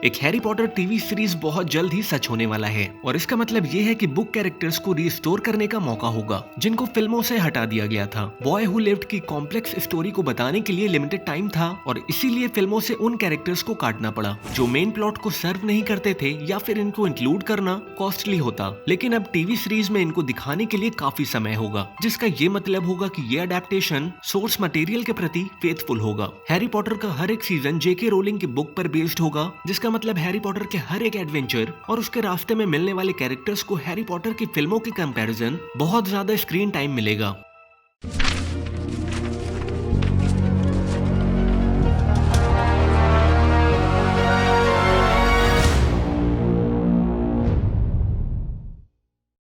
एक Harry Potter TV series बहुत जल्द ही सच होने वाला है और इसका मतलब ये है कि बुक कैरेक्टर्स को रिस्टोर करने का मौका होगा जिनको फिल्मों से हटा दिया गया था। बॉय हू लिव्ड की कॉम्प्लेक्स स्टोरी को बताने के लिए लिमिटेड टाइम था और इसीलिए फिल्मों से उन कैरेक्टर्स को काटना पड़ा जो मेन प्लॉट को सर्व नहीं करते थे या फिर इनको इंक्लूड करना कॉस्टली होता। लेकिन अब टीवी सीरीज में इनको दिखाने के लिए काफी समय होगा, जिसका ये मतलब होगा कि ये अडेप्टेशन सोर्स मटेरियल के प्रति फेथफुल होगा। हैरी पॉटर का हर एक सीजन जेके रोलिंग की बुक पर बेस्ड होगा, जिसका मतलब हैरी पॉटर के हर एक एडवेंचर और उसके रास्ते में मिलने वाले कैरेक्टर्स को हैरी पॉटर की फिल्मों के कंपैरिजन बहुत ज्यादा स्क्रीन टाइम मिलेगा।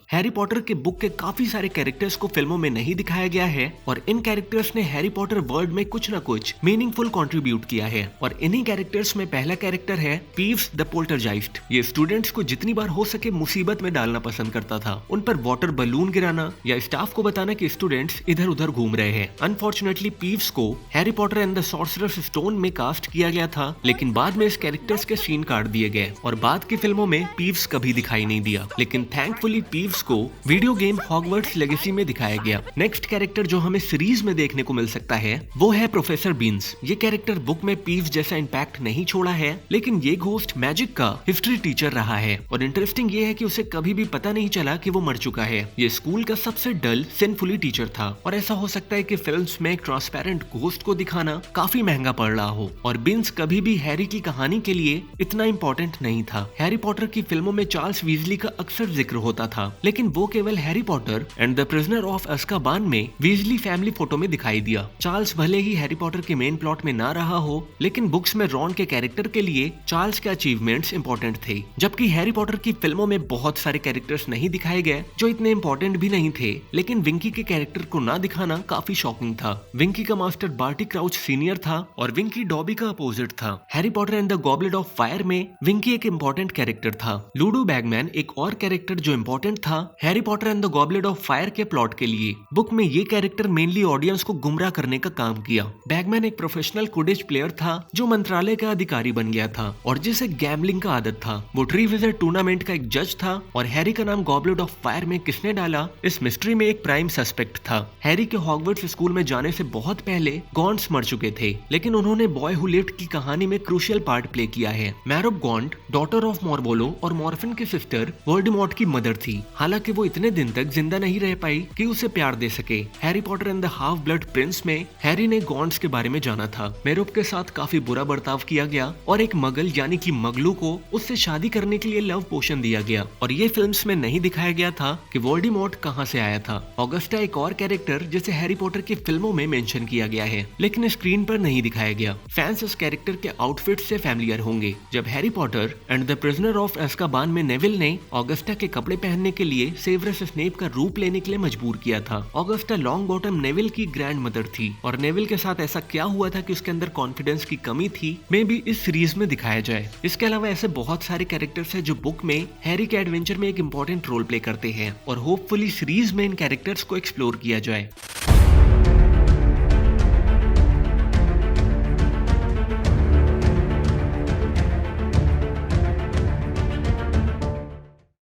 हैरी पॉटर के बुक के काफी सारे कैरेक्टर्स को फिल्मों में नहीं दिखाया गया है और इन कैरेक्टर्स ने हैरी पॉटर वर्ल्ड में कुछ न कुछ मीनिंगफुल कंट्रीब्यूट किया है। और इन्हीं कैरेक्टर्स में पहला कैरेक्टर है पीव्स द पोल्टरजाइस्ट। ये स्टूडेंट्स को जितनी बार हो सके मुसीबत में डालना पसंद करता था, उन पर वाटर बलून गिराना या स्टाफ को बताना कि स्टूडेंट्स इधर उधर घूम रहे हैं। अनफॉर्चुनेटली पीव्स को Harry Potter and the sorcerers stone में कास्ट किया गया था, लेकिन बाद में इस कैरेक्टर्स के सीन काट दिए गए और बाद की फिल्मों में पीव्स कभी दिखाई नहीं दिया। लेकिन थैंकफुली पीव्स को वीडियो गेम हॉगवर्ट्स लेगेसी में दिखाया गया। नेक्स्ट कैरेक्टर जो हमें सीरीज में देखने को मिल सकता है वो है प्रोफेसर बीन्स। ये कैरेक्टर बुक में पीव्स जैसा इम्पैक्ट नहीं छोड़ा है, लेकिन ये घोस्ट मैजिक का हिस्ट्री टीचर रहा है और इंटरेस्टिंग ये है कि उसे कभी भी पता नहीं चला कि वो मर चुका है। ये स्कूल का सबसे डल सिंफुली टीचर था और ऐसा हो सकता है कि फिल्म्स में एक ट्रांसपेरेंट घोस्ट को दिखाना काफी महंगा पड़ रहा हो। और बीन्स कभी भी हैरी की कहानी के लिए इतना इम्पोर्टेंट नहीं था। हैरी पॉटर की फिल्मों में चार्ल्स वीजली का अक्सर जिक्र होता था, लेकिन वो केवल Harry Potter and the prisoner of Azkaban में वीजली फैमिली फोटो में दिखाई दिया। चार्ल्स भले ही हैरी पॉटर के मेन प्लॉट में ना रहा हो, लेकिन बुक्स में रॉन के कैरेक्टर के लिए चार्ल्स के अचीवमेंट्स इंपॉर्टेंट थे। जबकि हैरी पॉटर की फिल्मों में बहुत सारे कैरेक्टर्स नहीं दिखाए गए जो इतने इंपॉर्टेंट भी नहीं थे, लेकिन विंकी के कैरेक्टर को ना दिखाना काफी शॉकिंग था। विंकी का मास्टर बार्टी क्राउच सीनियर था और विंकी डॉबी का अपोजिट था। Harry Potter and the goblet of fire में विंकी एक इम्पोर्टेंट कैरेक्टर था। लूडो बैगमैन एक और कैरेक्टर जो इम्पोर्टेंट था Harry Potter and the goblet of fire के प्लॉट के लिए। बुक में ये कैरेक्टर मेनली ऑडियंस को गुमराह करने का काम किया। बैगमैन एक प्रोफेशनल क्विडिच प्लेयर था जो मंत्रालय का अधिकारी बन गया था और जिसे गैम्बलिंग का आदत था। वो ट्रीविजर टूर्नामेंट का एक जज था और हैरी का नाम गॉबलेट ऑफ फायर में किसने डाला, इस मिस्ट्री में एक प्राइम सस्पेक्ट था। हैरी के हॉगवर्ट्स स्कूल में जाने से बहुत पहले गॉन्ट्स मर चुके थे, लेकिन उन्होंने बॉय हू लिव्ड की कहानी में क्रूशियल पार्ट प्ले किया है। मैरोप गॉन्ट डॉटर ऑफ मॉर्बोलो और मॉर्फिन की सिस्टर वोल्डेमॉर्ट की मदर थी। हालांकि वो इतने दिन तक जिंदा नहीं रह पाई कि उसे प्यार दे सके। Harry Potter and the half blood Prince में हैरी ने गॉन्ट्स के बारे में जाना था। मेरोप के साथ काफी बुरा बर्ताव किया गया और एक मगल यानी कि मगलू को उससे शादी करने के लिए लव पोशन दिया गया और ये फिल्म्स में नहीं दिखाया गया था कि वोल्डेमॉर्ट कहां से आया था। ऑगस्टा एक और कैरेक्टर जिसे हैरी पॉटर की फिल्मों में मेंशन किया गया है, लेकिन स्क्रीन पर नहीं दिखाया गया। फैंस इस कैरेक्टर के आउटफिट से फैमिलियर होंगे। जब Harry Potter and the prisoner of Azkaban में नेविल ने ऑगस्टा के कपड़े पहनने के लिए सेवरस स्नेप का रूप लेने के लिए मजबूर किया था। ऑगस्टा लॉन्ग बॉटम नेविल की ग्रैंड मदर थी और नेविल के साथ ऐसा क्या हुआ था कि उसके अंदर कॉन्फिडेंस की कमी थी, मे भी इस सीरीज में दिखाया जाए। इसके अलावा ऐसे बहुत सारे कैरेक्टर्स हैं जो बुक में हैरी के एडवेंचर में एक इंपॉर्टेंट रोल प्ले करते हैं और होपफुली सीरीज में इन कैरेक्टर्स को एक्सप्लोर किया जाए।